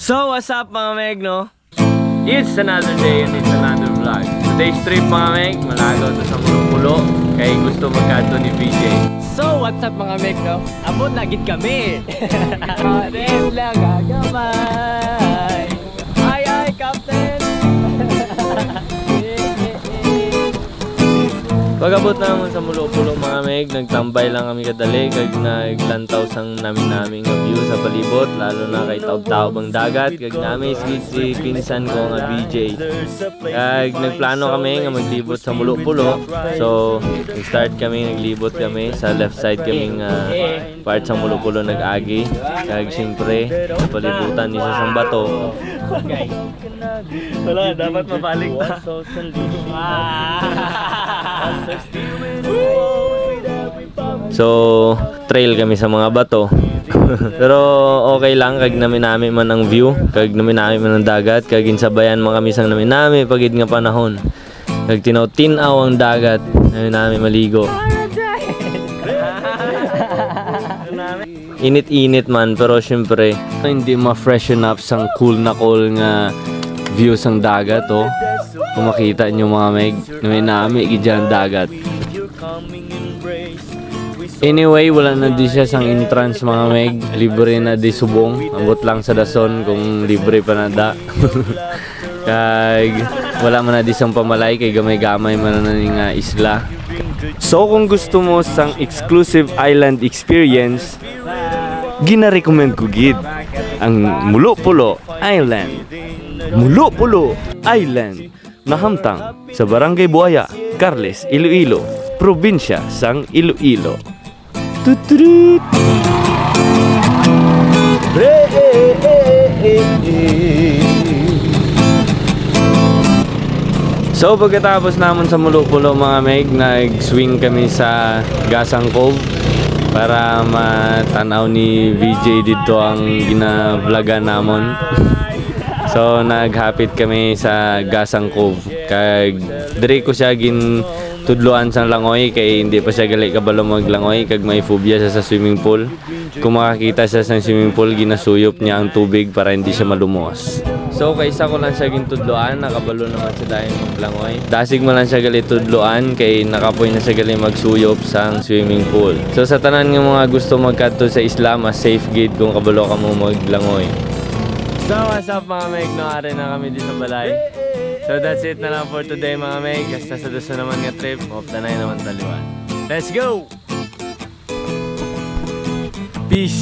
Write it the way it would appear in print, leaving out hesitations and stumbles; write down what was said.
So what's up mga meg, no? It's another day and it's another vlog. Today's trip mga meg, malagaw to sa Mulo-Pulo. Kaya gusto magkanto ni VJ. So what's up mga meg, no? Abot na gid kami. Rin lang gagamay. Ay ay captain. Pag-abot naman sa Mulo-Pulo mga meg, nagtambay lang kami kadali. Kag naglantaw sang namin nga view sa palibot, lalo na kay taob-taob ang dagat. Kag namin si pinsan ko nga BJ. Kag nagplano kami nga maglibot sa Mulo-Pulo. So nag-start kami, naglibot kami sa left side kaming part sa Mulo-Pulo nag-agi. Kag siyempre palibutan ni sa bato. Wala, dapat mabalik na. So, trail kami sa mga bato. Pero okay lang, kag namin man ang view, kag namin man ang dagat, kag insabayan mga kami sang namin pagid nga panahon. Kag tinaw-tinaw ang dagat, namin maligo. Init-init man, pero syempre hindi ma-freshen up sang cool na cool nga view sang dagat, oh. Kung makita nyo mga meg, namin gidyan dagat. Anyway, wala na di siya sang entrance mga meg. Libre na di subong. Ambot lang sa dason kung libre pa na da. Kag wala man na di sang pamalay kay gamay-gamay man na nga isla. So kung gusto mo sang exclusive island experience, gina-recommend ko gid ang Mulo-Pulo Island. Mulo-Pulo Island, nahamtang sa Barangay Buaya, Carles, Iloilo, probinsya sang Iloilo. Tuturut! So pagkatapos naman sa Mulo-Pulo mga meg, nag-swing kami sa Gasang Cove para matanaw ni VJ dito ang gina-vlogan namon. So naghapit kami sa Gasang Cove. Kag dire ko siya tudloan sang langoy kay hindi pa siya gali kabalo maglangoy kag may phobia siya sa swimming pool. Kung makakita siya sa swimming pool, ginasuyop niya ang tubig para hindi siya malumos. So kaysa ko lang siya gintudloan, nakabalo naman siya dahil maglangoy. Dasig mo lang siya gali tudloan kay nakapoy na siya gali magsuyop sang swimming pool. So sa tanan nga mga gusto magkadto sa isla, mas safe gid kung kabalo ka mo maglangoy. So what's up mga meg, naari na kami dito sa balay. So that's it na lang for today mga meg. Hasta sa duso naman nga trip, moptanay naman taliwan. Let's go! Peace!